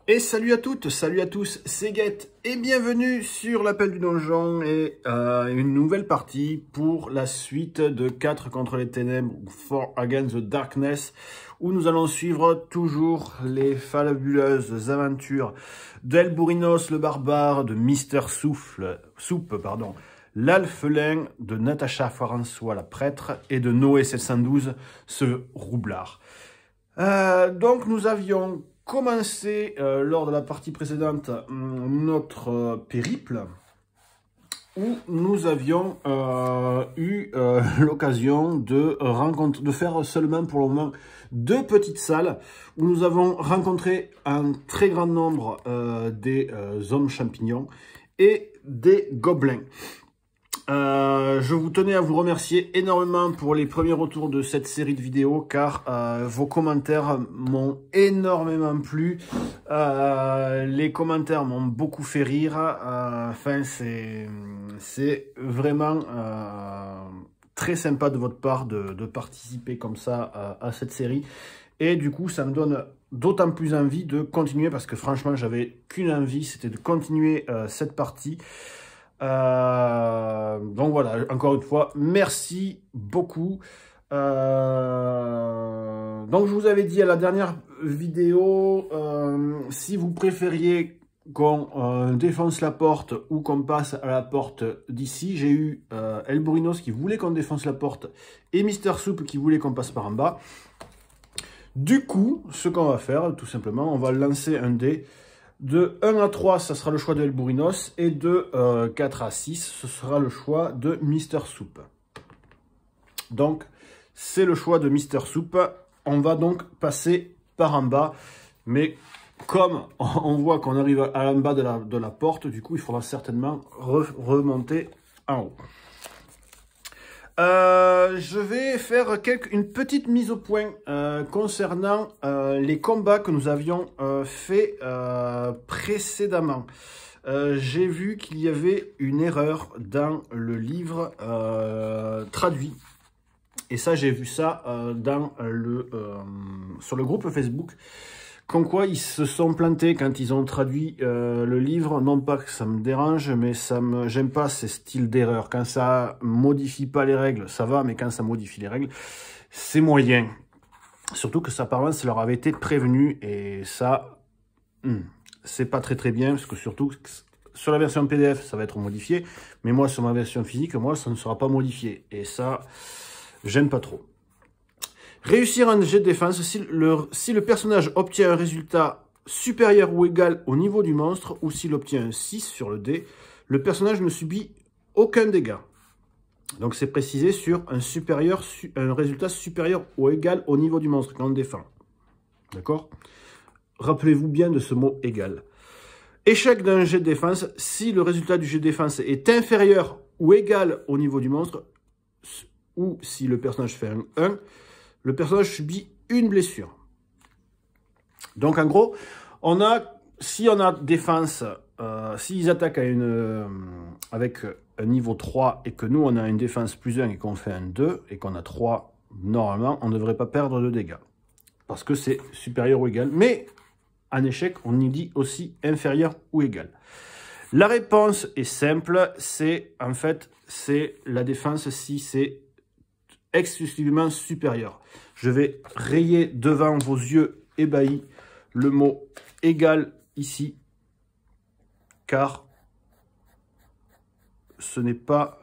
Et salut à toutes, salut à tous, c'est Get et bienvenue sur l'appel du donjon et une nouvelle partie pour la suite de 4 contre les ténèbres ou 4 Against the Darkness où nous allons suivre toujours les fabuleuses aventures d'Elbourinos le barbare, de Mister Soupe, l'alphelin, de Natacha François la prêtre et de Noé 712 ce roublard. Donc nous avions commencé lors de la partie précédente notre périple où nous avions eu l'occasion de faire seulement pour le moment 2 petites salles où nous avons rencontré un très grand nombre des hommes champignons et des gobelins. Je vous tenais à vous remercier énormément pour les premiers retours de cette série de vidéos car vos commentaires m'ont énormément plu. Les commentaires m'ont beaucoup fait rire. Enfin, c'est vraiment très sympa de votre part de participer comme ça à cette série. Et du coup, ça me donne d'autant plus envie de continuer parce que franchement, j'avais qu'une envie, c'était de continuer cette partie. Donc voilà, encore une fois, merci beaucoup. Donc je vous avais dit à la dernière vidéo, si vous préfériez qu'on défonce la porte ou qu'on passe à la porte d'ici, j'ai eu Elbourinos qui voulait qu'on défonce la porte et Mister Soupe qui voulait qu'on passe par en bas. Du coup, ce qu'on va faire, tout simplement, on va lancer un dé. De 1 à 3, ça sera le choix de Elbourinos. Et de 4 à 6, ce sera le choix de Mister Soupe. Donc, c'est le choix de Mister Soupe. On va donc passer par en bas. Mais comme on voit qu'on arrive à l'en bas de la porte, du coup, il faudra certainement remonter en haut. Je vais faire une petite mise au point concernant les combats que nous avions fait précédemment. J'ai vu qu'il y avait une erreur dans le livre traduit. Et ça, j'ai vu ça sur le groupe Facebook. Comme quoi, ils se sont plantés quand ils ont traduit le livre. Non pas que ça me dérange, mais j'aime pas ces styles d'erreur. Quand ça modifie pas les règles, ça va, mais quand ça modifie les règles, c'est moyen. Surtout que ça, apparemment, ça leur avait été prévenu. Et ça, c'est pas très bien, parce que surtout, sur la version PDF, ça va être modifié. Mais moi, sur ma version physique, moi, ça ne sera pas modifié. Et ça, j'aime pas trop. Réussir un jet de défense si le personnage obtient un résultat supérieur ou égal au niveau du monstre ou s'il obtient un 6 sur le dé, le personnage ne subit aucun dégât. Donc c'est précisé sur un résultat supérieur ou égal au niveau du monstre quand on défend. D'accord? Rappelez-vous bien de ce mot égal. Échec d'un jet de défense si le résultat du jet de défense est inférieur ou égal au niveau du monstre ou si le personnage fait un 1. Le personnage subit une blessure. Donc en gros, si on a défense, s'ils attaquent avec un niveau 3 et que nous on a une défense plus 1 et qu'on fait un 2 et qu'on a 3, normalement on ne devrait pas perdre de dégâts. Parce que c'est supérieur ou égal. Mais en échec, on y dit aussi inférieur ou égal. La réponse est simple, c'est la défense si c'est exclusivement supérieur. Je vais rayer devant vos yeux ébahis le mot égal ici, car ce n'est pas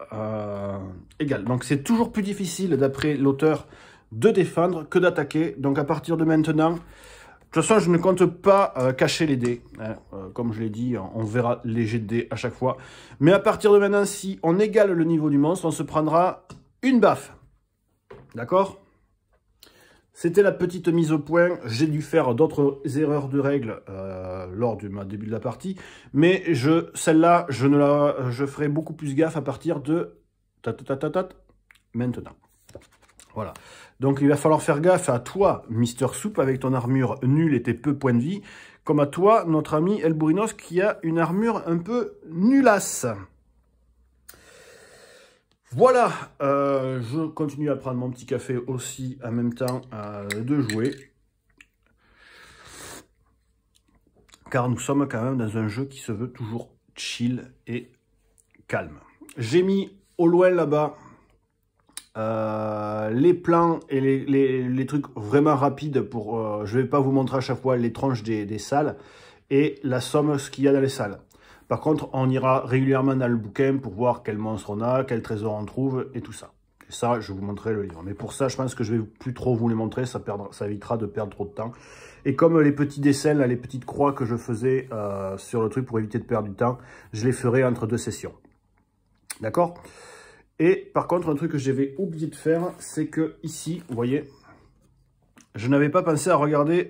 égal. Donc c'est toujours plus difficile, d'après l'auteur, de défendre que d'attaquer. Donc à partir de maintenant, de toute façon, je ne compte pas cacher les dés. Hein. Comme je l'ai dit, on verra les jets de dés à chaque fois. Mais à partir de maintenant, si on égale le niveau du monstre, on se prendra une baffe. D'accord? C'était la petite mise au point. J'ai dû faire d'autres erreurs de règles lors du début de la partie. Mais celle-là, je ferai beaucoup plus gaffe à partir de maintenant. Voilà. Donc il va falloir faire gaffe à toi, Mister Soupe, avec ton armure nulle et tes peu points de vie. Comme à toi, notre ami Elbourinos, qui a une armure un peu nullasse. Voilà, je continue à prendre mon petit café aussi en même temps de jouer. car nous sommes quand même dans un jeu qui se veut toujours chill et calme. J'ai mis au loin là-bas les plans et les trucs vraiment rapides pour... je ne vais pas vous montrer à chaque fois les tranches des salles et la somme, ce qu'il y a dans les salles. Par contre, on ira régulièrement dans le bouquin pour voir quel monstre on a, quel trésor on trouve et tout ça. Et ça, je vous montrerai le livre. Mais pour ça, je pense que je vais plus trop vous les montrer, ça évitera de perdre trop de temps. Et comme les petits dessins, là, les petites croix que je faisais sur le truc pour éviter de perdre du temps, je les ferai entre 2 sessions. D'accord? Et par contre, un truc que j'avais oublié de faire, c'est que ici, vous voyez, je n'avais pas pensé à regarder,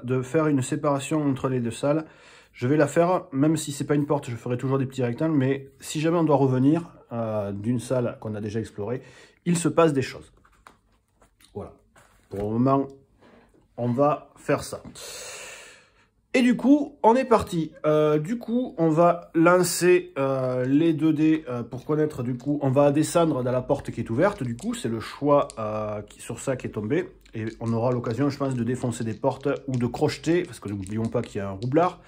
de faire une séparation entre les 2 salles. Je vais la faire, même si c'est pas une porte, je ferai toujours des petits rectangles, mais si jamais on doit revenir d'une salle qu'on a déjà explorée, il se passe des choses. Voilà. Pour le moment, on va faire ça. Et du coup, on est parti. Du coup, on va lancer les 2 dés pour connaître, du coup, on va descendre dans la porte qui est ouverte. Du coup, c'est le choix sur ça qui est tombé. Et on aura l'occasion, je pense, de défoncer des portes ou de crocheter, parce que n'oublions pas qu'il y a un roublard.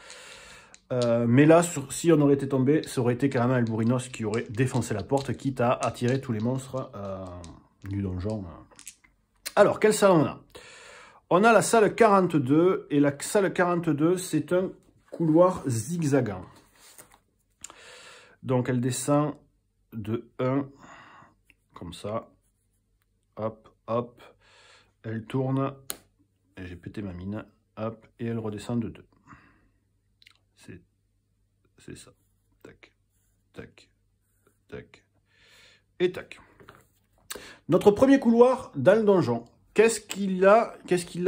Mais là, si on aurait été tombé, ça aurait été carrément Elbourinos qui aurait défoncé la porte, quitte à attirer tous les monstres du donjon. Alors, quelle salle on a? On a la salle 42, et la salle 42, c'est un couloir zigzagant. Donc, elle descend de 1, comme ça. Hop, hop. Elle tourne, et j'ai pété ma mine. Hop, et elle redescend de 2. C'est ça. Tac, tac, tac, et tac. Notre premier couloir dans le donjon. Qu'est-ce qu'il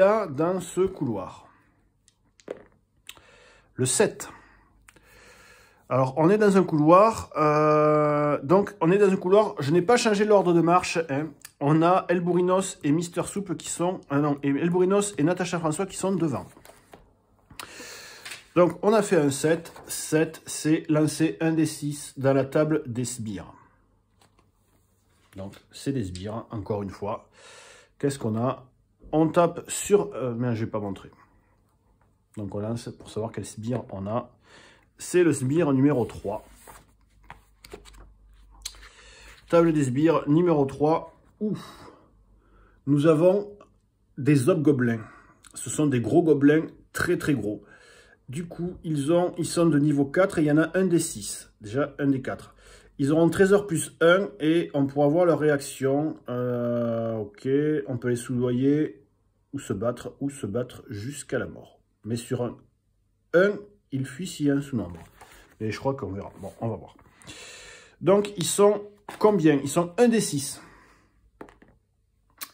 a dans ce couloir? Le 7. Alors, on est dans un couloir. Donc, on est dans un couloir. Je n'ai pas changé l'ordre de marche. Hein. On a Elbourinos et Mister Soup qui sont... non, Elbourinos et Natacha François qui sont devant. Donc, on a fait un 7. 7, c'est lancer un des 6 dans la table des sbires. Donc, c'est des sbires, encore une fois. Qu'est-ce qu'on a? On tape sur... mais je ne vais pas montrer. Donc, on lance pour savoir quel sbire on a. C'est le sbire numéro 3. Table des sbires numéro 3. Ouf. Nous avons des hobgoblins. Ce sont des gros gobelins très très gros. Du coup, ils sont de niveau 4 et il y en a un des 6. Déjà, un des 4. Ils auront trésor plus 1 et on pourra voir leur réaction. Ok, on peut les soudoyer ou se battre jusqu'à la mort. Mais sur un 1, il fuit s'il y a un sous-nombre. Et je crois qu'on verra. Bon, on va voir. Donc, ils sont combien? Ils sont 1 des 6.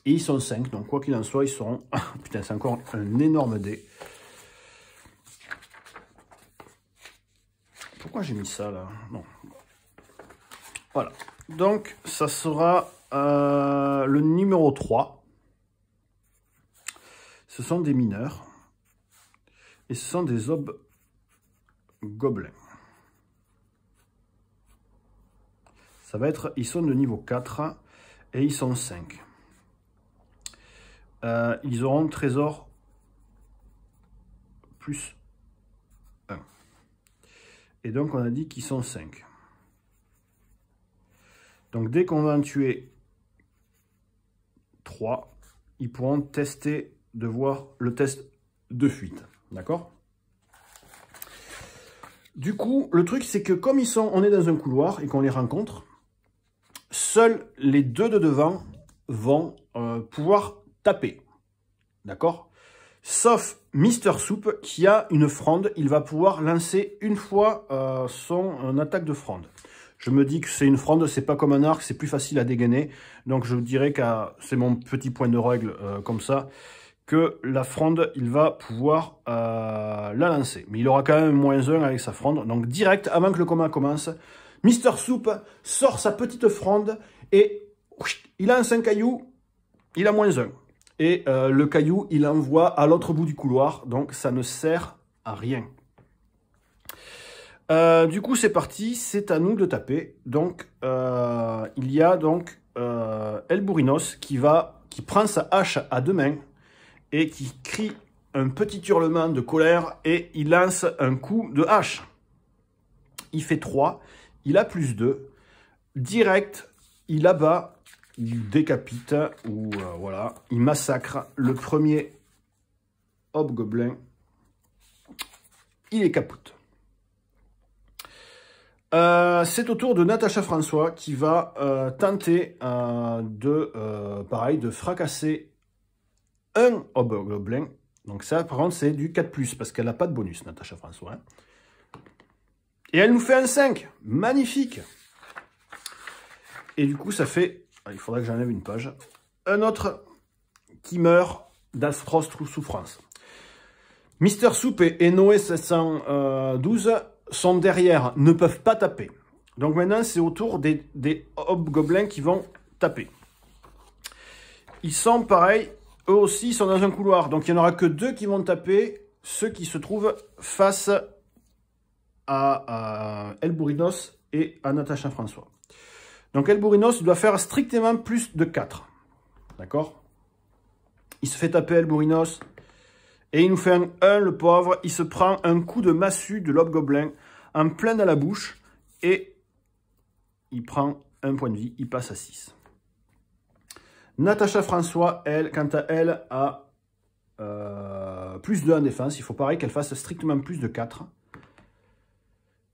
Et ils sont 5. Donc, quoi qu'il en soit, ils seront... Putain, c'est encore un énorme dé. Pourquoi j'ai mis ça, là? Non. Voilà. Donc, ça sera le numéro 3. Ce sont des mineurs. Et ce sont des hobgoblins. Ça va être... Ils sont de niveau 4 et ils sont 5. Ils auront trésor plus 1. Et donc, on a dit qu'ils sont 5. Donc, dès qu'on va en tuer 3, ils pourront tester de voir le test de fuite. D'accord? Du coup, le truc, c'est que comme on est dans un couloir et qu'on les rencontre, seuls les 2 de devant vont pouvoir taper. D'accord? Sauf Mister Soup qui a une fronde, il va pouvoir lancer une fois son attaque de fronde. Je me dis que c'est une fronde, c'est pas comme un arc, c'est plus facile à dégainer. Donc je dirais que c'est mon petit point de règle comme ça, que la fronde, il va pouvoir la lancer. Mais il aura quand même -1 avec sa fronde. Donc direct, avant que le combat commence, Mister Soup sort sa petite fronde et il lance un caillou, il a -1. Et le caillou, il l'envoie à l'autre bout du couloir, donc ça ne sert à rien. Du coup, c'est parti, c'est à nous de taper. Donc, il y a donc Elbourinos qui prend sa hache à 2 mains et qui crie un petit hurlement de colère et il lance un coup de hache. Il fait 3, il a plus 2. Direct, il abat, il décapite, ou voilà, il massacre le premier hobgoblin. Il est capote. C'est au tour de Natacha François qui va tenter de fracasser un hobgoblin. Donc ça, par contre, c'est du 4+, parce qu'elle n'a pas de bonus, Natacha François. Hein. Et elle nous fait un 5. Magnifique. Et du coup, ça fait... Il faudrait que j'enlève une page. Un autre qui meurt d'atroce souffrance. Mister Soup et Noé 712 sont derrière, ne peuvent pas taper. Donc maintenant, c'est au tour des hobgoblins qui vont taper. Ils sont pareils, eux aussi, ils sont dans un couloir. Donc il n'y en aura que 2 qui vont taper, ceux qui se trouvent face à Elbourinos et à Natacha François. Donc Elbourinos doit faire strictement plus de 4. D'accord? Il se fait taper Elbourinos. Et il nous fait un 1, le pauvre. Il se prend un coup de massue de l'hobgoblin en plein dans la bouche. Et il prend un point de vie. Il passe à 6. Natacha François, elle, quant à elle, a plus 2 en défense. Il faut pareil qu'elle fasse strictement plus de 4.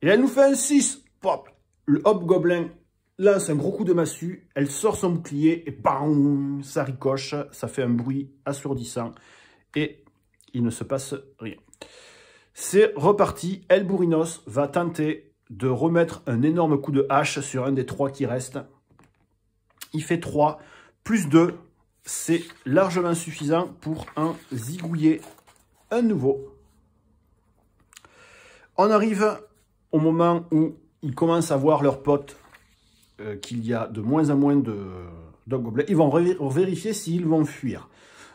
Et elle nous fait un 6. Pop. Le hobgoblin lance un gros coup de massue. Elle sort son bouclier et bam, ça ricoche. Ça fait un bruit assourdissant. Et il ne se passe rien. C'est reparti. Elbourinos va tenter de remettre un énorme coup de hache sur un des 3 qui restent. Il fait 3, plus 2. C'est largement suffisant pour en zigouiller un nouveau. On arrive au moment où ils commencent à voir leurs potes qu'il y a de moins en moins d'hobgoblins. Ils vont vérifier s'ils vont fuir.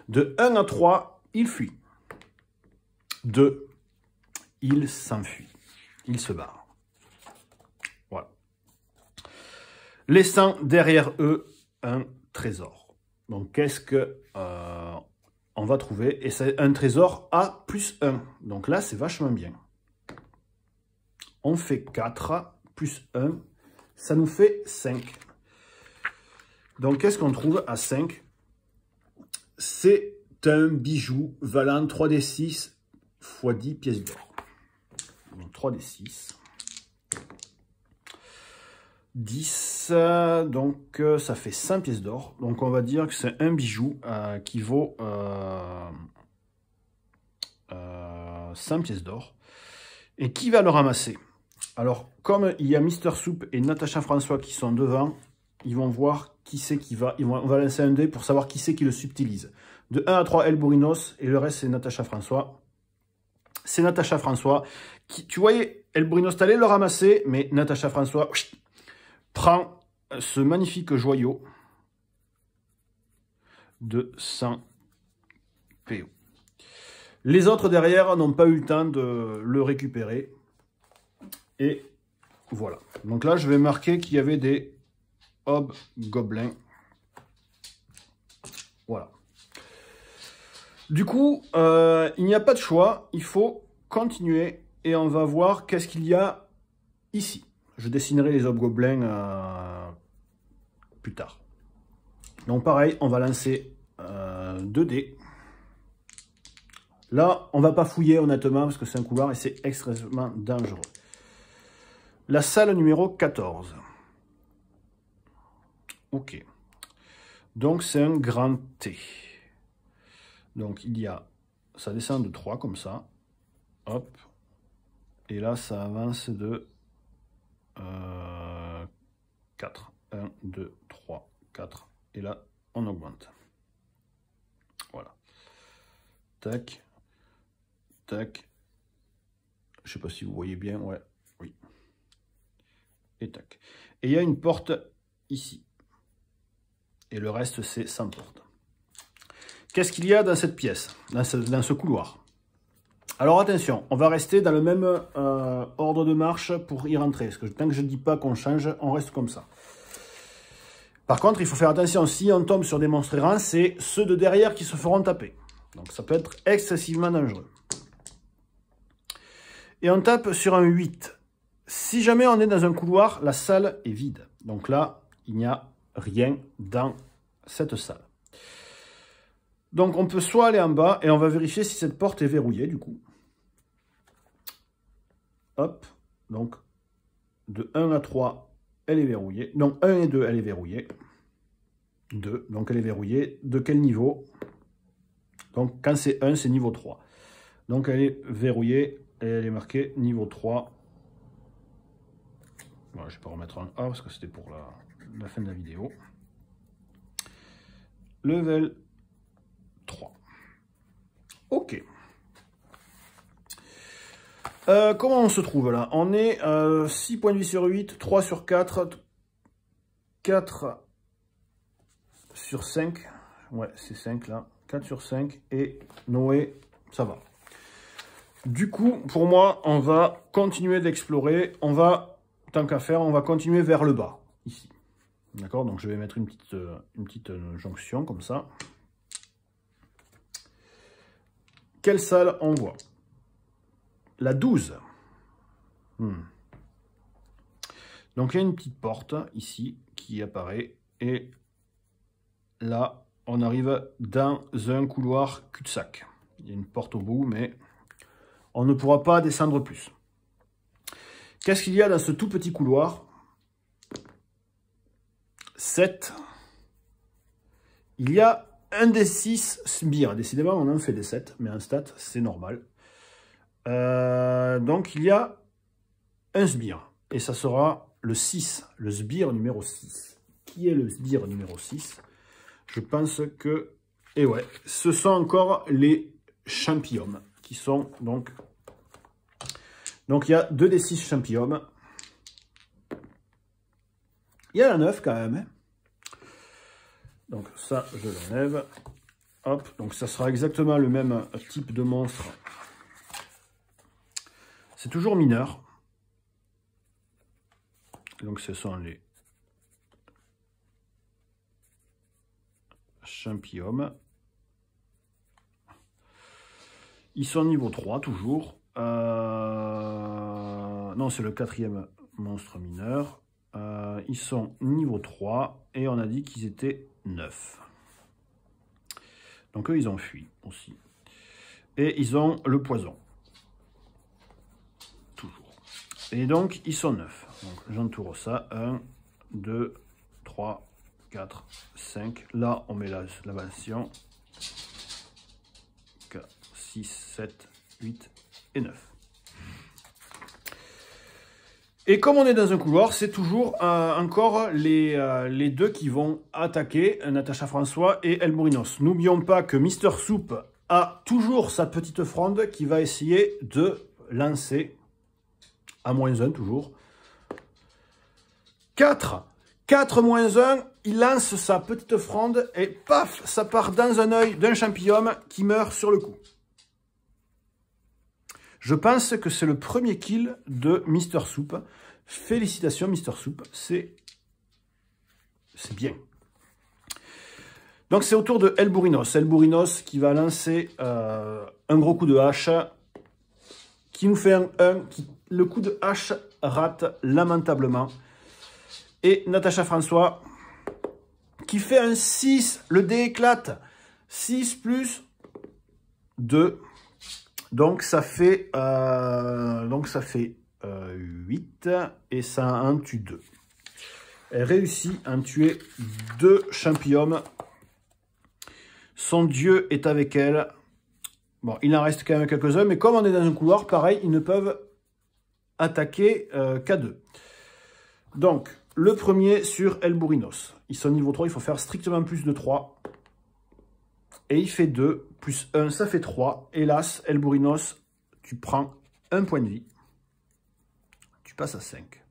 De 1 à 3, ils fuient. 2, il s'enfuit. Il se barre. Voilà. Laissant derrière eux un trésor. Donc, qu'est-ce que on va trouver? Et c'est un trésor à plus 1. Donc là, c'est vachement bien. On fait 4 plus 1. Ça nous fait 5. Donc, qu'est-ce qu'on trouve à 5? C'est un bijou valant 3d6 x 10 pièces d'or. 3d6. 10, donc ça fait 100 pièces d'or. Donc on va dire que c'est un bijou qui vaut 100 pièces d'or. Et qui va le ramasser? Alors, comme il y a Mister Soup et Natacha François qui sont devant, ils vont voir qui c'est qui va... On va lancer un dé pour savoir qui c'est qui le subtilise. De 1 à 3, Elbourinos, et le reste, c'est Natacha François. C'est Natacha François. Qui, tu voyais, Elbourinos allait le ramasser, mais Natacha François prend ce magnifique joyau de 100 PO. Les autres derrière n'ont pas eu le temps de le récupérer. Et voilà. Donc là, je vais marquer qu'il y avait des hobgoblins. Voilà. Du coup, il n'y a pas de choix. Il faut continuer et on va voir qu'est-ce qu'il y a ici. Je dessinerai les hobgoblins plus tard. Donc pareil, on va lancer 2 dés. Là, on va pas fouiller honnêtement parce que c'est un couloir et c'est extrêmement dangereux. La salle numéro 14. Ok. Donc c'est un grand T. Donc il y a, ça descend de 3 comme ça. Hop. Et là, ça avance de 4. 1, 2, 3, 4. Et là, on augmente. Voilà. Tac. Tac. Je sais pas si vous voyez bien. Ouais. Oui. Et tac. Et il y a une porte ici. Et le reste, c'est sans porte. Qu'est-ce qu'il y a dans cette pièce, dans ce couloir? Alors attention, on va rester dans le même ordre de marche pour y rentrer. Parce que tant que je ne dis pas qu'on change, on reste comme ça. Par contre, il faut faire attention, si on tombe sur des monstres errants, c'est ceux de derrière qui se feront taper. Donc ça peut être excessivement dangereux. Et on tape sur un 8. Si jamais on est dans un couloir, la salle est vide. Donc là, il n'y a rien dans cette salle. Donc on peut soit aller en bas et on va vérifier si cette porte est verrouillée du coup. Hop, donc de 1 à 3, elle est verrouillée. Donc 1 et 2, elle est verrouillée. 2, donc elle est verrouillée. De quel niveau? Donc quand c'est 1, c'est niveau 3. Donc elle est verrouillée et elle est marquée niveau 3. Voilà, je vais pas remettre un A parce que c'était pour la fin de la vidéo. Level 3. Ok. Comment on se trouve là? On est 6 points de vie sur 8, 3 sur 4, 4 sur 5. Ouais, c'est 5 là. 4 sur 5. Et Noé, ça va. Du coup, pour moi, on va continuer d'explorer. On va, tant qu'à faire, on va continuer vers le bas, ici. D'accord? Donc je vais mettre une petite jonction comme ça. Quelle salle on voit? La 12. Donc il y a une petite porte ici qui apparaît. Et là, on arrive dans un couloir cul-de-sac. Il y a une porte au bout, mais on ne pourra pas descendre plus. Qu'est-ce qu'il y a dans ce tout petit couloir? 7. Il y a un des 6 sbires. Décidément, on en fait des 7, mais en stat, c'est normal. Donc, il y a un sbire. Et ça sera le 6, le sbire numéro 6. Qui est le sbire numéro 6? Je pense que... Et ouais, ce sont encore les champignons qui sont donc... Donc, il y a 2 des 6 champignons. Il y a la 9 quand même. Donc, ça, je l'enlève. Hop, donc ça sera exactement le même type de monstre. C'est toujours mineur. Donc ce sont les champignons. Ils sont niveau 3 toujours. Non, c'est le 4e monstre mineur. Ils sont niveau 3 et on a dit qu'ils étaient 9. Donc eux, ils ont fui aussi. Et ils ont le poison. Toujours. Et donc, ils sont 9. Donc, j'entoure ça. 1, 2, 3, 4, 5. Là, on met la version 4, 6, 7, 8 et 9. Et comme on est dans un couloir, c'est toujours encore les deux qui vont attaquer, Natacha François et El Bourinos. N'oublions pas que Mister Soup a toujours sa petite fronde qui va essayer de lancer à -1 toujours. 4 -1, il lance sa petite fronde et paf, ça part dans un œil d'un champignon qui meurt sur le coup. Je pense que c'est le premier kill de Mister Soup. Félicitations Mister Soup, c'est bien. Donc c'est au tour de El Bourinos. El Bourinos qui va lancer un gros coup de hache qui nous fait un 1. Le coup de hache rate lamentablement. Et Natacha François qui fait un 6. Le dé éclate. 6 plus 2. Donc ça fait 8 et ça en tue 2. Elle réussit à en tuer 2 champignons. Son dieu est avec elle. Bon, il en reste quand même quelques-uns, mais comme on est dans un couloir, pareil, ils ne peuvent attaquer qu'à 2. Donc, le premier sur El Bourinos. Ils sont niveau 3, il faut faire strictement plus de 3. Et il fait 2, plus 1, ça fait 3. Hélas, El Bourinos, tu prends un point de vie. Tu passes à 5.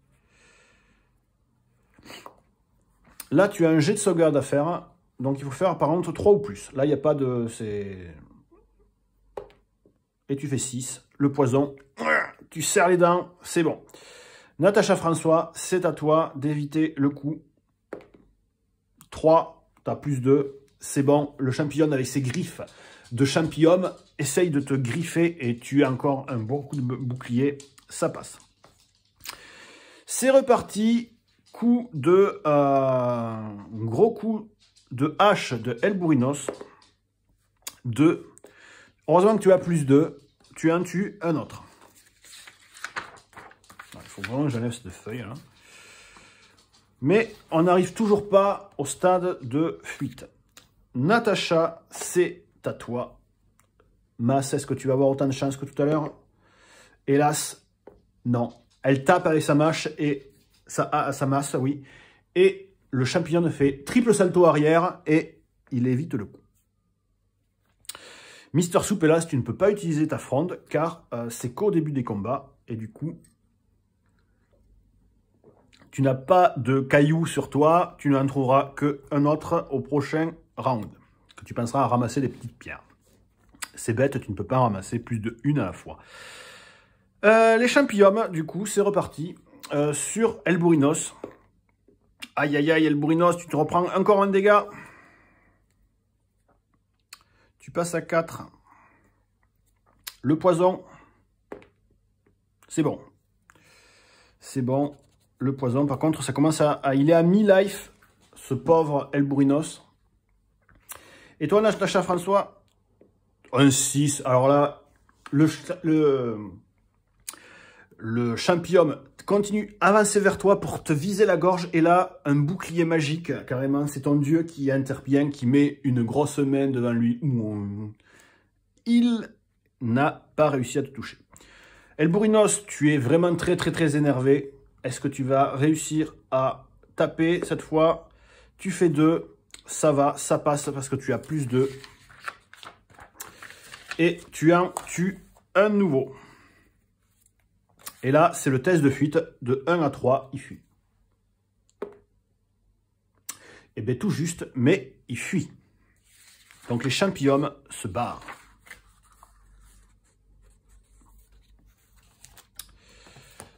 Là, tu as un jet de sauvegarde à faire. Donc, il faut faire par contre 3 ou plus. Là, il n'y a pas de... Et tu fais 6. Le poison, tu serres les dents, c'est bon. Natacha François, c'est à toi d'éviter le coup. 3, tu as plus 2. C'est bon, le champignon avec ses griffes de champignon, essaye de te griffer et tu as encore un bon coup de bouclier, ça passe. C'est reparti, coup de gros coup de hache de Elbourinos. 2. Heureusement que tu as plus 2, tu en tues un autre. Il faut vraiment que j'enlève cette feuille là. Mais on n'arrive toujours pas au stade de fuite. Natacha, c'est à toi. Masse, est-ce que tu vas avoir autant de chance que tout à l'heure? Hélas, non. Elle tape avec sa mâche et sa masse, oui. Et le champignon fait triple salto arrière et il évite le coup. Mister Soup, hélas, tu ne peux pas utiliser ta fronde car c'est qu'au début des combats. Et du coup, tu n'as pas de cailloux sur toi. Tu n'en trouveras qu'un autre au prochain round. Que tu penseras à ramasser des petites pierres. C'est bête, tu ne peux pas en ramasser plus d'une à la fois. Les champignons, du coup, c'est reparti. Sur Elbourinos. Aïe, aïe, aïe, Elbourinos, tu te reprends encore un dégât. Tu passes à 4. Le poison. C'est bon. C'est bon. Le poison, par contre, ça commence à... il est à mi-life, ce pauvre Elbourinos. Et toi, Natacha François, un 6. Alors là, le champignon continue à avancer vers toi pour te viser la gorge. Et là, un bouclier magique, carrément. C'est ton dieu qui intervient, qui met une grosse main devant lui. Il n'a pas réussi à te toucher. Elbourinos, tu es vraiment très, très, très énervé. Est-ce que tu vas réussir à taper cette fois? Tu fais 2. Ça va, ça passe parce que tu as plus 2. Et tu en tues un nouveau. Et là, c'est le test de fuite. De 1 à 3, il fuit. Et bien tout juste, mais il fuit. Donc les champignons se barrent.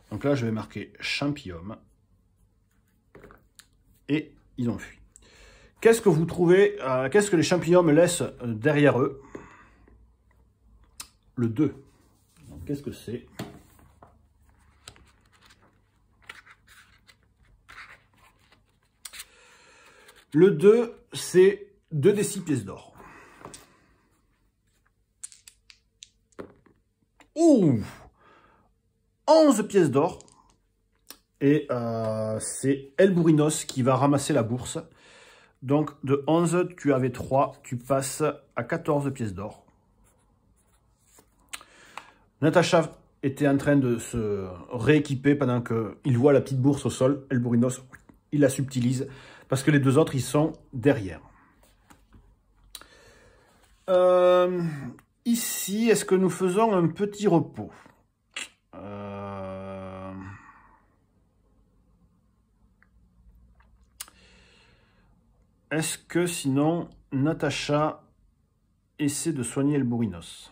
Donc là, je vais marquer champignon. Et ils ont fui. Qu'est-ce que vous trouvez, qu'est-ce que les champignons me laissent derrière eux? Le 2. Qu'est-ce que c'est? Le 2, c'est 2 des 6 pièces d'or. Ouh! 11 pièces d'or. Et c'est Elbourinos qui va ramasser la bourse. Donc de 11, tu avais 3. Tu passes à 14 pièces d'or. Natacha était en train de se rééquiper pendant qu'il voit la petite bourse au sol. Elbourinos, il la subtilise. Parce que les deux autres, ils sont derrière. Ici, est-ce que nous faisons un petit repos? Est-ce que sinon, Natacha essaie de soigner Elbourinos?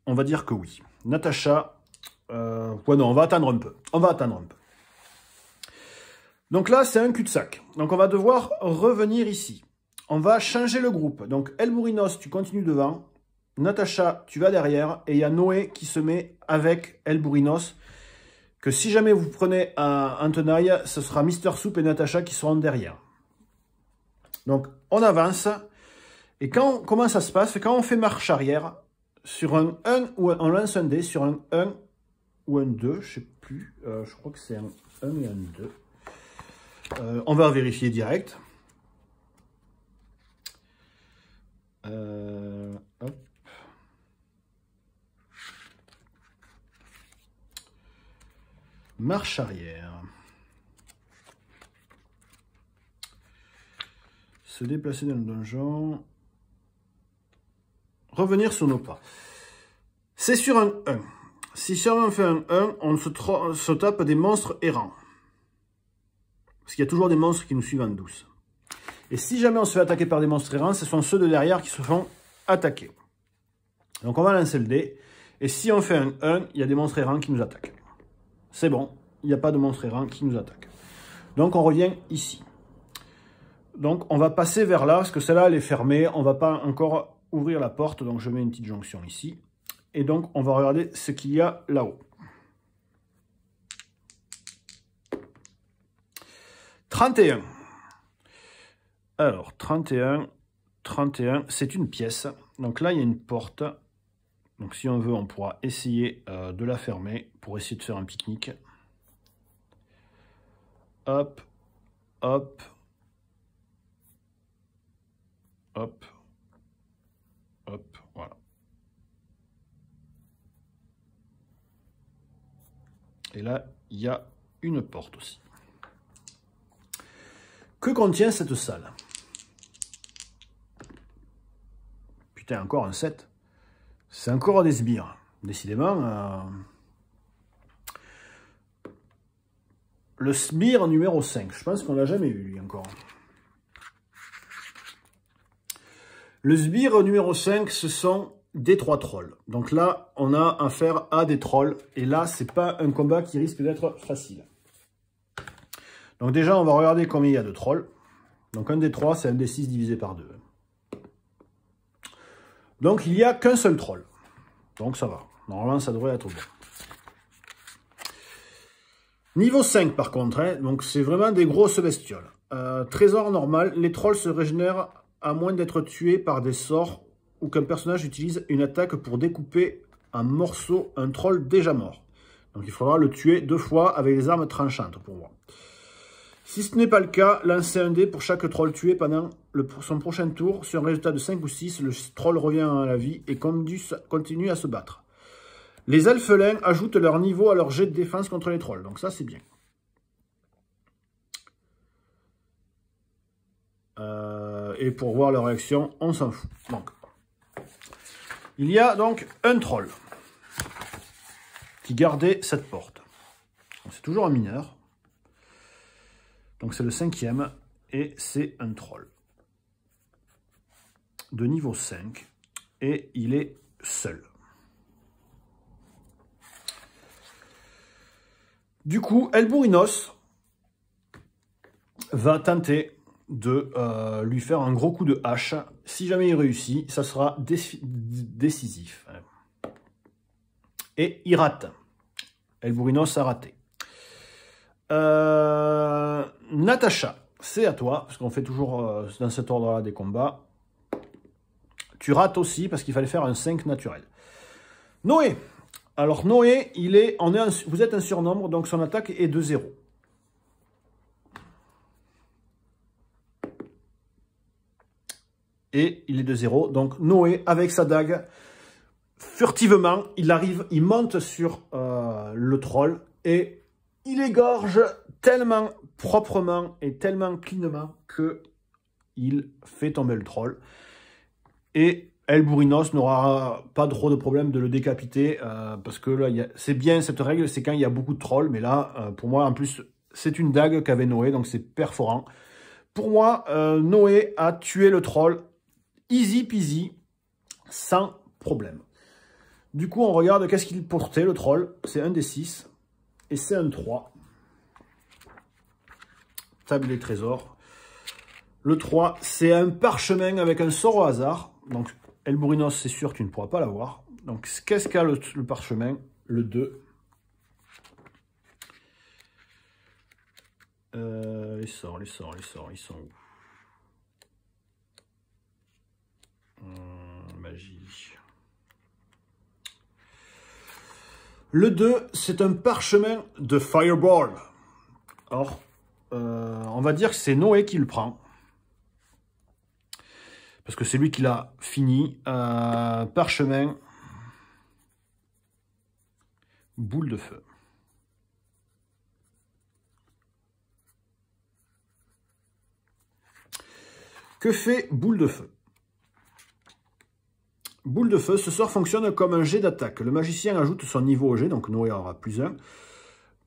On va dire que oui. Natacha, ouais non, on va attendre un peu. On va attendre un peu. Donc là, c'est un cul-de-sac. Donc on va devoir revenir ici. On va changer le groupe. Donc Elbourinos, tu continues devant. Natacha, tu vas derrière. Et il y a Noé qui se met avec Elbourinos. Que si jamais vous prenez un tenaille, ce sera Mister Soup et Natacha qui seront derrière. Donc on avance. Et comment ça se passe? Quand on fait marche arrière, sur un 1, ou on lance un dé, sur un 1 ou un 2, je ne sais plus. Je crois que c'est un 1 et un 2. On va vérifier direct. Hop. Marche arrière. Se déplacer dans le donjon. Revenir sur nos pas. C'est sur un 1. Si on fait un 1, on se tape des monstres errants. Parce qu'il y a toujours des monstres qui nous suivent en douce. Et si jamais on se fait attaquer par des monstres errants, ce sont ceux de derrière qui se font attaquer. Donc on va lancer le dé. Et si on fait un 1, il y a des monstres errants qui nous attaquent. C'est bon, il n'y a pas de monstres errants qui nous attaquent. Donc on revient ici. Donc on va passer vers là, parce que celle-là elle est fermée, on ne va pas encore ouvrir la porte, donc je mets une petite jonction ici. Et donc on va regarder ce qu'il y a là-haut. 31. Alors 31, c'est une pièce. Donc là il y a une porte. Donc si on veut, on pourra essayer de la fermer pour essayer de faire un pique-nique. Hop, hop, hop, hop, voilà. Et là, il y a une porte aussi. Que contient cette salle? Putain, encore un 7. C'est encore des sbires. Décidément, le sbire numéro 5. Je pense qu'on l'a jamais eu, lui, encore. Le sbire numéro 5, ce sont des 3 trolls. Donc là, on a affaire à des trolls. Et là, c'est pas un combat qui risque d'être facile. Donc déjà, on va regarder combien il y a de trolls. Donc un des 3, c'est un des 6 divisé par 2. Donc il n'y a qu'un seul troll. Donc ça va. Normalement, ça devrait être bon. Niveau 5 par contre, hein, donc c'est vraiment des grosses bestioles. Trésor normal, les trolls se régénèrent à moins d'être tués par des sorts ou qu'un personnage utilise une attaque pour découper en morceaux un troll déjà mort. Donc il faudra le tuer 2 fois avec des armes tranchantes pour moi. Si ce n'est pas le cas, lancez un dé pour chaque troll tué pendant son prochain tour. Sur un résultat de 5 ou 6, le troll revient à la vie et continue à se battre. Les elfelins ajoutent leur niveau à leur jet de défense contre les trolls. Donc ça, c'est bien. Et pour voir leur réaction, on s'en fout. Donc, il y a donc un troll qui gardait cette porte. C'est toujours un mineur. Donc c'est le 5e et c'est un troll de niveau 5 et il est seul. Du coup, Elbourinos va tenter de lui faire un gros coup de hache. Si jamais il réussit, ça sera décisif. Et il rate. Elbourinos a raté. Natacha, c'est à toi, parce qu'on fait toujours dans cet ordre-là des combats. Tu rates aussi, parce qu'il fallait faire un 5 naturel. Noé. Alors Noé, vous êtes un surnombre, donc son attaque est de 0. Et il est de 0, donc Noé, avec sa dague, furtivement, il monte sur le troll, et il égorge tellement proprement et tellement cleanement qu'il fait tomber le troll. Et Elbourinos n'aura pas trop de problème de le décapiter, parce que là, c'est bien cette règle, c'est quand il y a beaucoup de trolls, mais là, pour moi, en plus, c'est une dague qu'avait Noé, donc c'est perforant. Pour moi, Noé a tué le troll, easy peasy, sans problème. Du coup, on regarde qu'est-ce qu'il portait, le troll. C'est un des 6. Et c'est un 3. Table des trésors. Le 3, c'est un parchemin avec un sort au hasard. Donc, Elbourinos, c'est sûr, tu ne pourras pas l'avoir. Donc, qu'est-ce qu'a le parchemin? Le 2. Les sorts, ils sont où? Magie. Le 2, c'est un parchemin de Fireball. Or, on va dire que c'est Noé qui le prend. Parce que c'est lui qui l'a fini. Parchemin. Boule de feu. Que fait Boule de feu? Boule de feu, ce sort fonctionne comme un jet d'attaque. Le magicien ajoute son niveau au jet, donc Noé aura +1.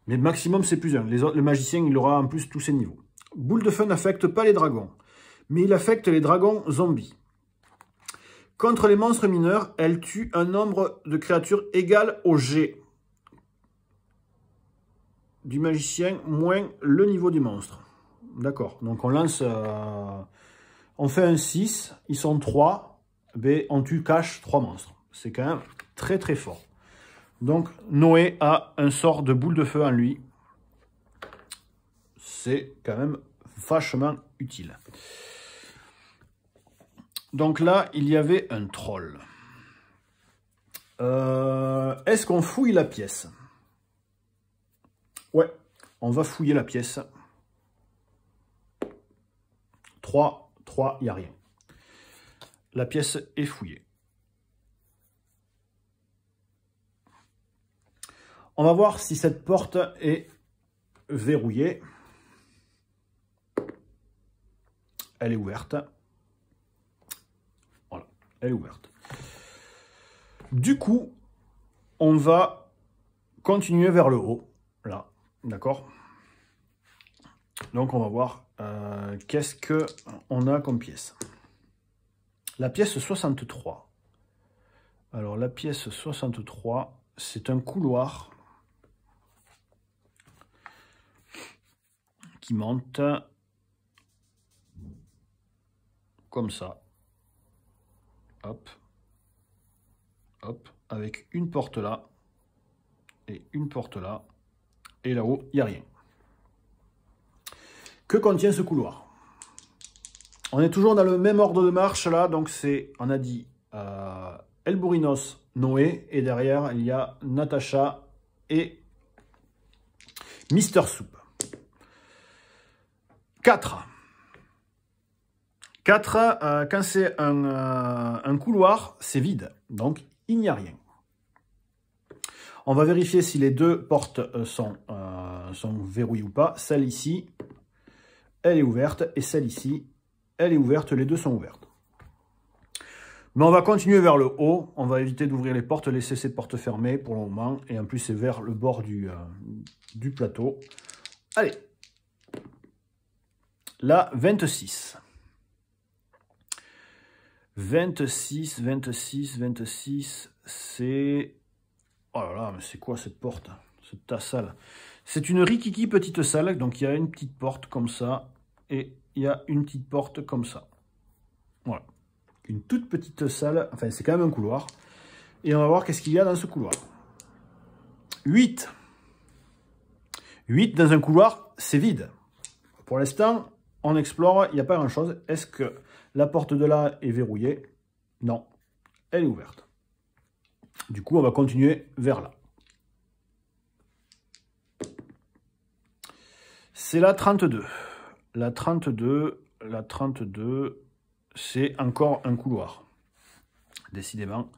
Mais maximum, c'est +1. Le magicien, il aura en plus tous ses niveaux. Boule de feu n'affecte pas les dragons, mais il affecte les dragons zombies. Contre les monstres mineurs, elle tue un nombre de créatures égal au G du magicien moins le niveau du monstre. D'accord. Donc on lance... on fait un 6, ils sont 3. Ben, on tue cache 3 monstres. C'est quand même très très fort. Donc Noé a un sort de boule de feu en lui. C'est quand même vachement utile. Donc là, il y avait un troll. Est-ce qu'on fouille la pièce? Ouais, on va fouiller la pièce. 3, il n'y a rien. La pièce est fouillée. On va voir si cette porte est verrouillée. Elle est ouverte. Voilà, elle est ouverte. Du coup, on va continuer vers le haut. Là, d'accord? Donc, on va voir qu'est-ce qu'on a comme pièce. La pièce 63. Alors, la pièce 63, c'est un couloir qui monte comme ça. Hop. Hop. Avec une porte là. Et une porte là. Et là-haut, il n'y a rien. Que contient ce couloir? On est toujours dans le même ordre de marche là. Donc c'est, on a dit Elbourinos, Noé. Et derrière, il y a Natacha et Mister Soup. 4. 4, quand c'est un couloir, c'est vide. Donc, il n'y a rien. On va vérifier si les deux portes sont verrouillées ou pas. Celle ici, elle est ouverte. Et celle ici, elle est ouverte. Les deux sont ouvertes. Mais on va continuer vers le haut. On va éviter d'ouvrir les portes, laisser ces portes fermées pour le moment. Et en plus, c'est vers le bord du plateau. Allez. Là, 26. 26, 26, 26, c'est... Oh là là, mais c'est quoi cette porte? C'est ta salle. C'est une rikiki petite salle, donc il y a une petite porte comme ça, et il y a une petite porte comme ça. Voilà. Une toute petite salle, enfin c'est quand même un couloir. Et on va voir qu'est-ce qu'il y a dans ce couloir. 8. 8 dans un couloir, c'est vide. Pour l'instant, on explore, il n'y a pas grand-chose. Est-ce que la porte de là est verrouillée? Non, elle est ouverte. Du coup, on va continuer vers là. C'est la 32. La 32, c'est encore un couloir. Décidément.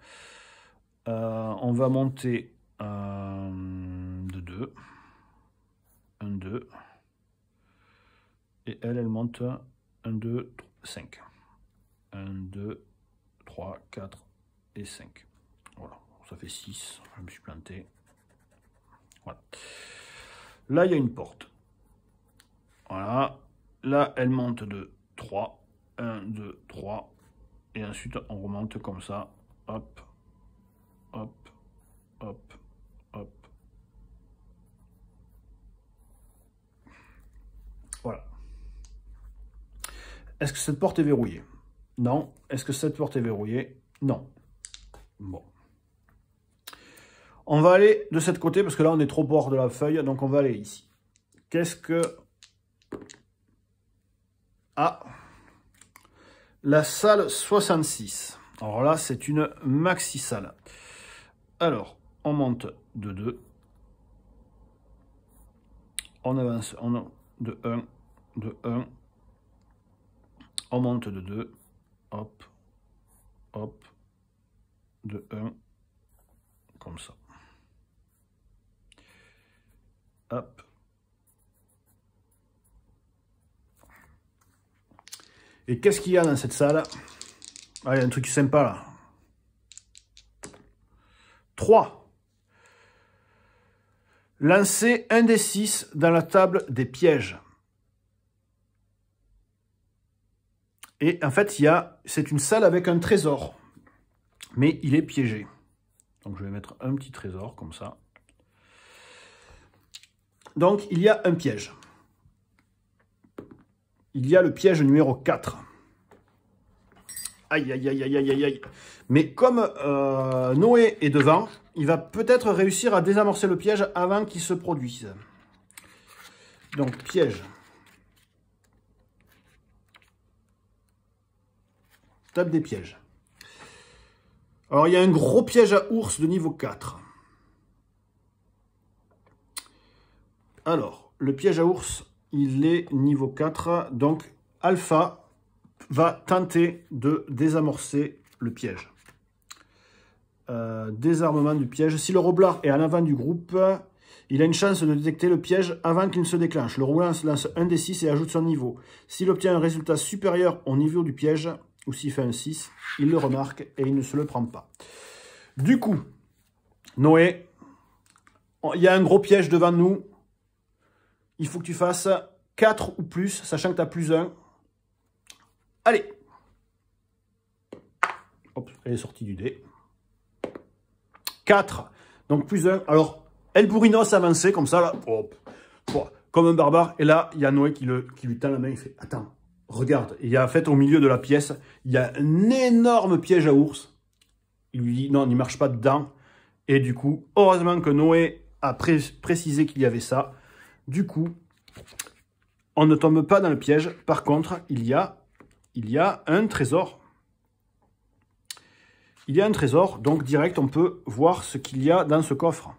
On va monter de 2. 1, 2. Et elle monte 1, 2, 5. 1, 2, 3, 4 et 5. Voilà, ça fait 6. Je me suis planté. Voilà. Là, il y a une porte. Voilà. Là, elle monte de 3. 1, 2, 3. Et ensuite, on remonte comme ça. Hop, hop, hop, hop. Voilà. Est-ce que cette porte est verrouillée? Non. Est-ce que cette porte est verrouillée? Non. Bon. On va aller de cette côté, parce que là, on est trop hors de la feuille, donc on va aller ici. Qu'est-ce que... Ah, la salle 66. Alors là, c'est une maxi-salle. Alors, on monte de 2. On avance de 1, de 1. On monte de 2. Hop, hop, de 1. Comme ça. Hop. Et qu'est-ce qu'il y a dans cette salle? Ah, il y a un truc sympa là. 3. Lancez un des 6 dans la table des pièges. Et en fait, c'est une salle avec un trésor. mais il est piégé. Donc je vais mettre un petit trésor comme ça. Donc il y a un piège. Il y a le piège numéro 4. Aïe, aïe, aïe, aïe, aïe, aïe. Mais comme Noé est devant, il va peut-être réussir à désamorcer le piège avant qu'il se produise. Donc, piège. Table des pièges. Alors, il y a un gros piège à ours de niveau 4. Alors, le piège à ours, il est niveau 4. Donc, Alpha va tenter de désamorcer le piège. Désarmement du piège. Si le roblard est en avant du groupe, il a une chance de détecter le piège avant qu'il ne se déclenche. Le roblard lance un des 6 et ajoute son niveau. S'il obtient un résultat supérieur au niveau du piège, ou s'il fait un 6, il le remarque et il ne se le prend pas. Du coup, Noé, il y a un gros piège devant nous. Il faut que tu fasses 4 ou plus, sachant que tu as plus 1. Allez. Hop, elle est sortie du dé. 4. Donc plus 1. Alors, El Bourrinos avancé comme ça, là. Hop. Comme un barbare. Et là, il y a Noé qui lui tend la main. Il fait, attends, regarde. Il y a en fait au milieu de la pièce, il y a un énorme piège à ours. Il lui dit, non, il ne marche pas dedans. Et du coup, heureusement que Noé a précisé qu'il y avait ça. Du coup, on ne tombe pas dans le piège. Par contre, il y a un trésor. Il y a un trésor, donc direct, on peut voir ce qu'il y a dans ce coffre.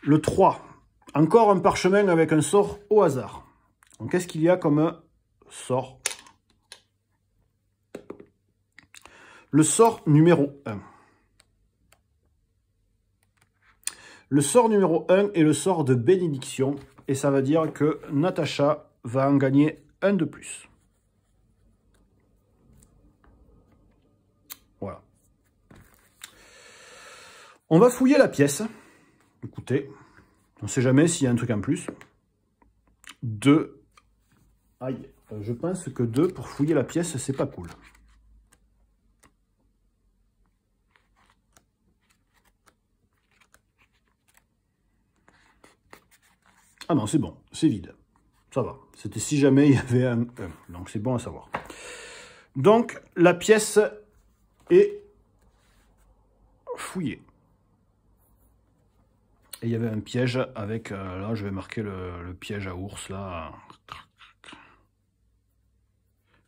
Le 3. Encore un parchemin avec un sort au hasard. Donc, qu'est-ce qu'il y a comme sort? Le sort numéro 1. Le sort numéro 1 est le sort de bénédiction. Et ça veut dire que Natacha va en gagner un de plus. Voilà. On va fouiller la pièce. Écoutez, on ne sait jamais s'il y a un truc en plus. 2. Aïe, je pense que 2 pour fouiller la pièce, c'est pas cool. Ah non, c'est bon, c'est vide. Ça va. C'était si jamais il y avait un... donc c'est bon à savoir. Donc, la pièce est fouillée. Et il y avait un piège avec... là, je vais marquer le piège à ours, là.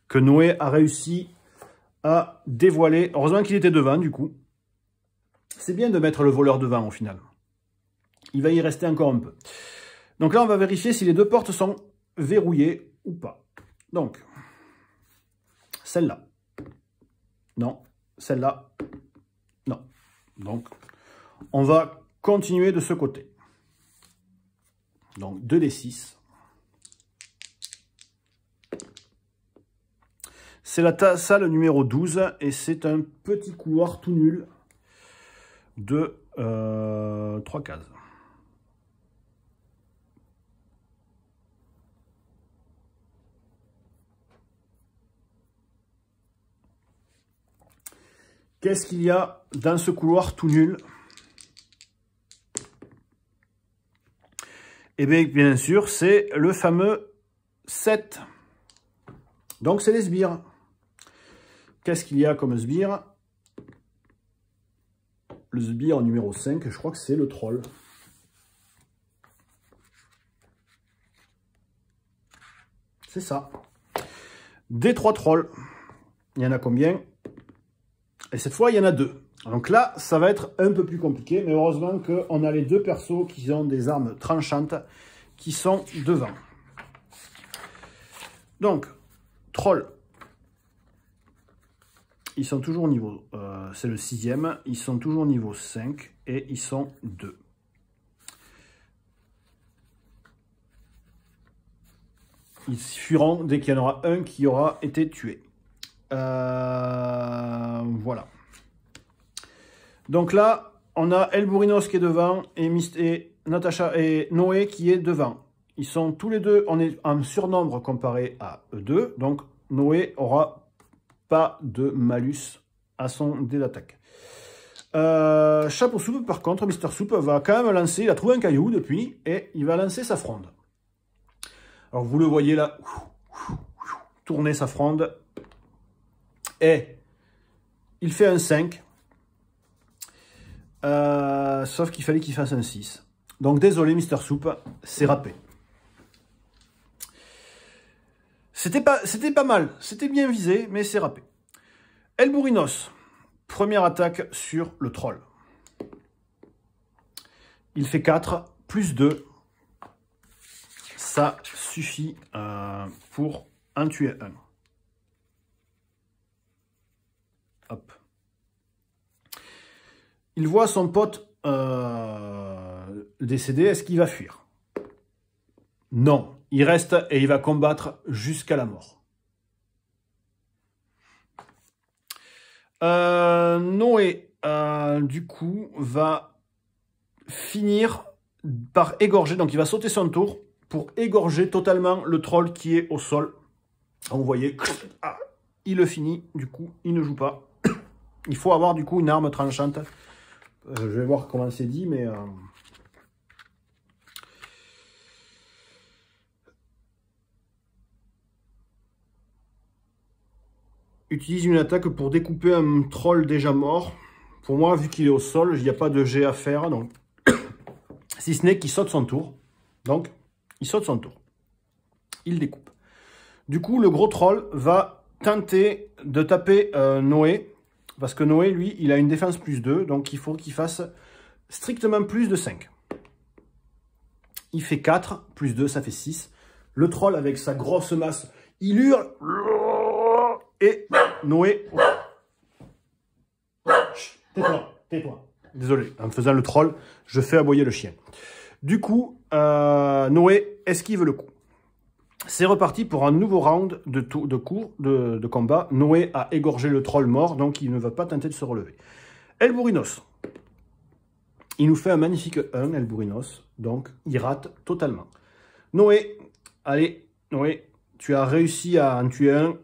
Que Noé a réussi à dévoiler. Heureusement qu'il était devant, du coup. C'est bien de mettre le voleur devant, au final. Il va y rester encore un peu. Donc là, on va vérifier si les deux portes sont verrouillées ou pas. Donc, celle-là. Non. Celle-là. Non. Donc, on va continuer de ce côté. Donc, 2d6. C'est la salle numéro 12 et c'est un petit couloir tout nul de 3 cases. Qu'est-ce qu'il y a dans ce couloir tout nul? Eh bien sûr, c'est le fameux 7. Donc, c'est les sbires. Qu'est-ce qu'il y a comme sbire? Le sbire numéro 5, je crois que c'est le troll. C'est ça. Des 3 trolls. Il y en a combien? Et cette fois, il y en a 2. Donc là, ça va être un peu plus compliqué, mais heureusement qu'on a les 2 persos qui ont des armes tranchantes qui sont devant. Donc, troll. Ils sont toujours au niveau... c'est le 6e. Ils sont toujours au niveau 5 et ils sont 2. Ils fuiront dès qu'il y en aura un qui aura été tué. Voilà. Donc là, on a El Bourrinos qui est devant et Natacha et Noé qui est devant. Ils sont tous les deux, on est en surnombre comparé à eux deux. Donc Noé aura pas de malus à son dé d'attaque. Chapeau Soupe, par contre, Mister Soupe va quand même lancer, il a trouvé un caillou depuis, et il va lancer sa fronde. Alors vous le voyez là, tourner sa fronde, et il fait un 5, sauf qu'il fallait qu'il fasse un 6. Donc désolé Mister Soupe, c'est râpé. C'était pas mal, c'était bien visé, mais c'est râpé. El Bourrinos, première attaque sur le troll. Il fait 4, plus 2. Ça suffit pour en tuer un. Hop. Il voit son pote décédé. Est-ce qu'il va fuir? Non. Il reste et il va combattre jusqu'à la mort. Noé, du coup, va finir par égorger. Donc, il va sauter son tour pour égorger totalement le troll qui est au sol. Vous voyez, il le finit. Du coup, il ne joue pas. Il faut avoir, du coup, une arme tranchante. Je vais voir comment c'est dit, mais... Utilise une attaque pour découper un troll déjà mort. Pour moi, vu qu'il est au sol, il n'y a pas de jet à faire. Donc, si ce n'est qu'il saute son tour. Donc, il saute son tour. Il découpe. Du coup, le gros troll va tenter de taper Noé. Parce que Noé, lui, il a une défense plus 2. Donc, il faut qu'il fasse strictement plus de 5. Il fait 4. Plus 2, ça fait 6. Le troll, avec sa grosse masse, il hurle. Et Noé... Tais-toi, tais-toi. Désolé, en faisant le troll, je fais aboyer le chien. Du coup, Noé esquive le coup. C'est reparti pour un nouveau round de combat. Noé a égorgé le troll mort, donc il ne va pas tenter de se relever. El Bourrinos. Il nous fait un magnifique 1, El Bourrinos. Donc, il rate totalement. Noé, allez, Noé, tu as réussi à en tuer un.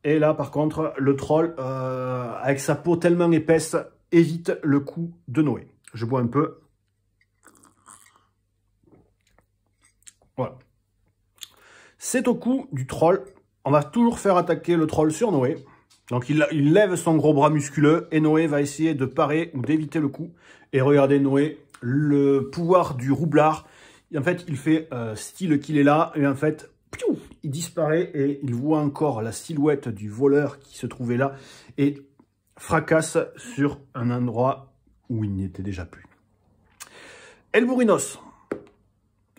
Et là, par contre, le troll, avec sa peau tellement épaisse, évite le coup de Noé. Je bois un peu. Voilà. C'est au coup du troll. On va toujours faire attaquer le troll sur Noé. Donc, il lève son gros bras musculeux et Noé va essayer de parer ou d'éviter le coup. Et regardez Noé, le pouvoir du roublard. En fait, il fait style qu'il est là. Et en fait... il disparaît et il voit encore la silhouette du voleur qui se trouvait là et fracasse sur un endroit où il n'y était déjà plus. El Bourrinos,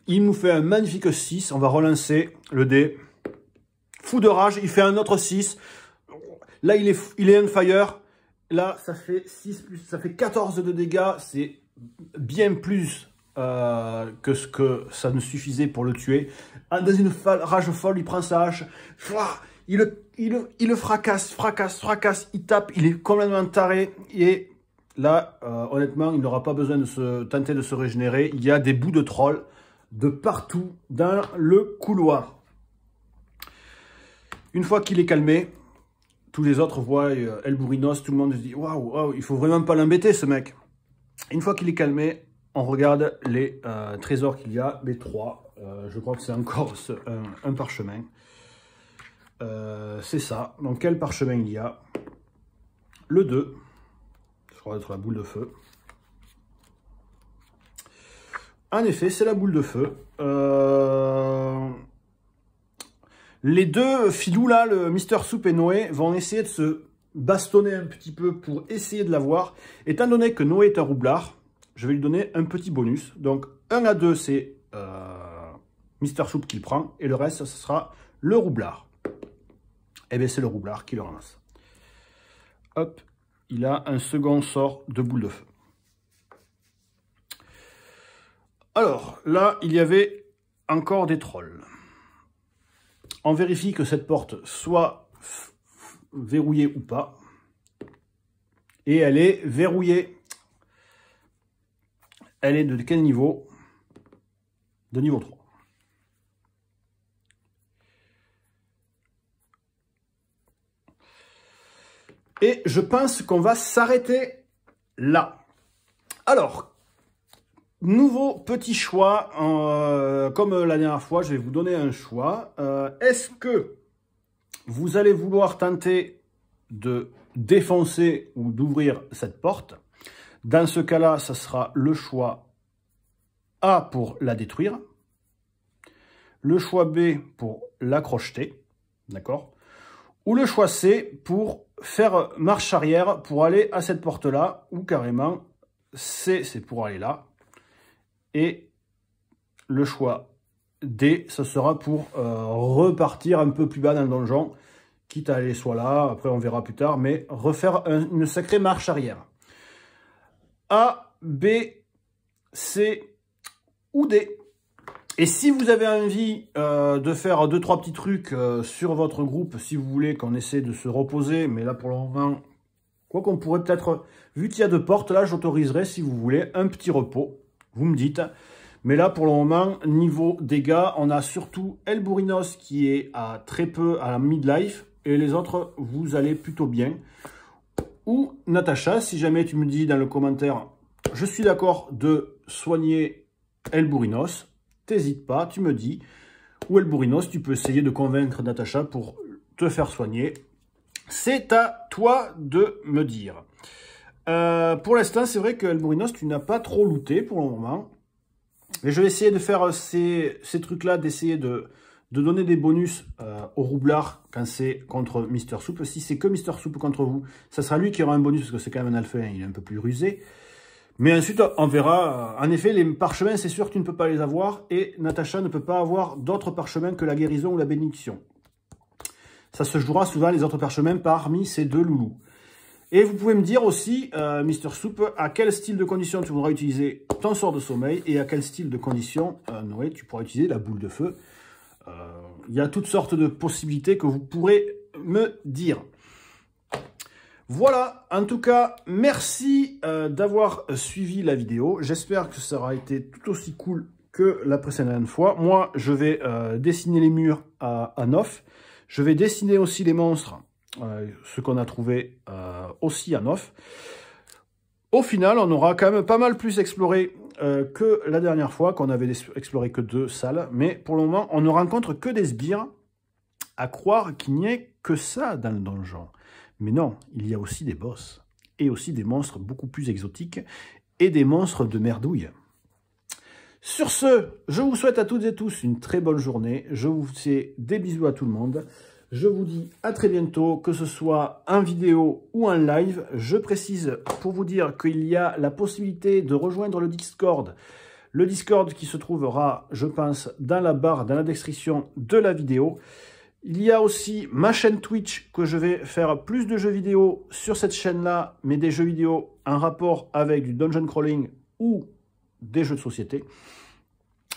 il nous fait un magnifique 6. On va relancer le dé. Fou de rage, il fait un autre 6. Là, il est on fire. Là, ça fait 6 plus, ça fait 14 de dégâts. C'est bien plus... que ce que ça ne suffisait pour le tuer. Dans une rage folle, il prend sa hache, il le fracasse, il tape, il est complètement taré, et là, honnêtement, il n'aura pas besoin de tenter de se régénérer. Il y a des bouts de troll de partout dans le couloir. Une fois qu'il est calmé, tous les autres voient El Bourrinos, tout le monde se dit « Waouh, il faut vraiment pas l'embêter, ce mec ». Une fois qu'il est calmé, on regarde les trésors qu'il y a, les 3. Je crois que c'est encore un parchemin. C'est ça. Donc, quel parchemin il y a? Le 2. Je crois être la boule de feu. En effet, c'est la boule de feu. Les deux filous là, le Mister Soup et Noé, vont essayer de se bastonner un petit peu pour essayer de l'avoir. Étant donné que Noé est un roublard, je vais lui donner un petit bonus. Donc, 1 à 2, c'est Mister Soup qui le prend. Et le reste, ce sera le roublard. Et bien, c'est le roublard qui le ramasse. Hop, il a un second sort de boule de feu. Alors, là, il y avait encore des trolls. On vérifie que cette porte soit verrouillée ou pas. Et elle est verrouillée. Elle est de quel niveau? De niveau 3. Et je pense qu'on va s'arrêter là. Alors, nouveau petit choix. Comme la dernière fois, je vais vous donner un choix. Est-ce que vous allez vouloir tenter de défoncer ou d'ouvrir cette porte? Dans ce cas-là, ça sera le choix A pour la détruire. Le choix B pour la crocheter. D'accord? Ou le choix C pour faire marche arrière pour aller à cette porte-là, ou carrément C, c'est pour aller là. Et le choix D, ce sera pour repartir un peu plus bas dans le donjon, quitte à aller soit là, après on verra plus tard, mais refaire une sacrée marche arrière. A, B, C ou D. Et si vous avez envie de faire 2-3 petits trucs sur votre groupe, si vous voulez qu'on essaie de se reposer, mais là pour le moment, quoi qu'on pourrait peut-être, vu qu'il y a 2 portes, là j'autoriserai si vous voulez un petit repos, vous me dites. Mais là pour le moment, niveau dégâts, on a surtout Elbourinos qui est à très peu à la midlife, et les autres, vous allez plutôt bien. Ou Natacha, si jamais tu me dis dans le commentaire, je suis d'accord de soigner Elbourinos, t'hésites pas, tu me dis. Ou Elbourinos, tu peux essayer de convaincre Natacha pour te faire soigner. C'est à toi de me dire. Pour l'instant, c'est vrai que Elbourinos, tu n'as pas trop looté pour le moment. Mais je vais essayer de faire ces trucs-là, d'essayer de donner des bonus au roublard quand c'est contre Mister Soup. Si c'est que Mister Soup contre vous, ça sera lui qui aura un bonus parce que c'est quand même un alphelin, il est un peu plus rusé. Mais ensuite, on verra. En effet, les parchemins, c'est sûr que tu ne peux pas les avoir. Et Natacha ne peut pas avoir d'autres parchemins que la guérison ou la bénédiction. Ça se jouera souvent, les autres parchemins, parmi ces 2 loulous. Et vous pouvez me dire aussi, Mister Soup, à quel style de condition tu voudras utiliser ton sort de sommeil. Et à quel style de condition, Noé, tu pourras utiliser la boule de feu. Il y a toutes sortes de possibilités que vous pourrez me dire. Voilà, en tout cas, merci d'avoir suivi la vidéo. J'espère que ça aura été tout aussi cool que la précédente fois. Moi, je vais dessiner les murs à Nof. Je vais dessiner aussi les monstres, ce qu'on a trouvé aussi à Nof. Au final, on aura quand même pas mal plus exploré que la dernière fois, qu'on avait exploré que 2 salles. Mais pour le moment, on ne rencontre que des sbires, à croire qu'il n'y ait que ça dans le donjon. Mais non, il y a aussi des boss, et aussi des monstres beaucoup plus exotiques, et des monstres de merdouille. Sur ce, je vous souhaite à toutes et tous une très bonne journée, je vous fais des bisous à tout le monde, je vous dis à très bientôt, que ce soit en vidéo ou en live. Je précise pour vous dire qu'il y a la possibilité de rejoindre le Discord qui se trouvera, je pense, dans la barre, dans la description de la vidéo. Il y a aussi ma chaîne Twitch, que je vais faire plus de jeux vidéo sur cette chaîne-là, mais des jeux vidéo en rapport avec du dungeon crawling ou des jeux de société.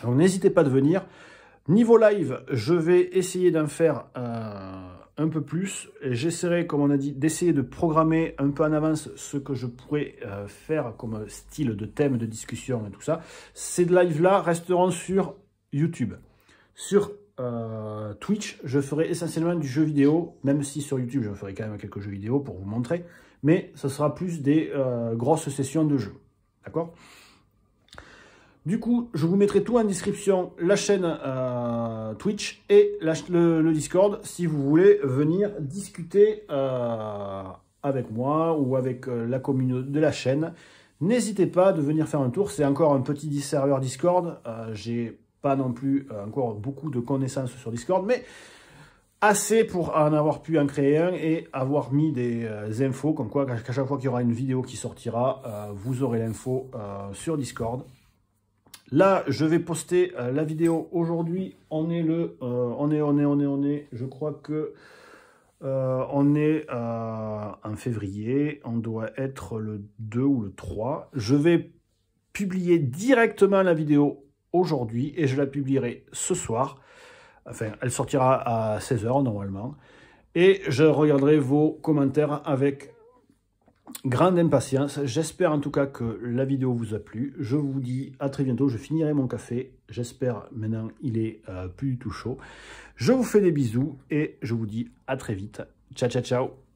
Alors n'hésitez pas de venir. Niveau live, je vais essayer d'en faire un peu plus. J'essaierai, comme on a dit, d'essayer de programmer un peu en avance ce que je pourrais faire comme style de thème de discussion et tout ça. Ces lives-là resteront sur YouTube. Sur Twitch, je ferai essentiellement du jeu vidéo, même si sur YouTube, je ferai quand même quelques jeux vidéo pour vous montrer, mais ce sera plus des grosses sessions de jeu, d'accord? Du coup, je vous mettrai tout en description, la chaîne Twitch et le Discord, si vous voulez venir discuter avec moi ou avec la communauté de la chaîne. N'hésitez pas de venir faire un tour, c'est encore un petit serveur Discord, j'ai pas non plus encore beaucoup de connaissances sur Discord, mais assez pour en avoir pu en créer un et avoir mis des infos, comme quoi qu'à chaque fois qu'il y aura une vidéo qui sortira, vous aurez l'info sur Discord. Là, je vais poster la vidéo aujourd'hui. On est je crois que on est en février. On doit être le 2 ou le 3. Je vais publier directement la vidéo aujourd'hui et je la publierai ce soir. Enfin, elle sortira à 16 h normalement. Et je regarderai vos commentaires avec grande impatience. J'espère en tout cas que la vidéo vous a plu. Je vous dis à très bientôt. Je finirai mon café. J'espère maintenant il est plus du tout chaud. Je vous fais des bisous et je vous dis à très vite. Ciao, ciao, ciao.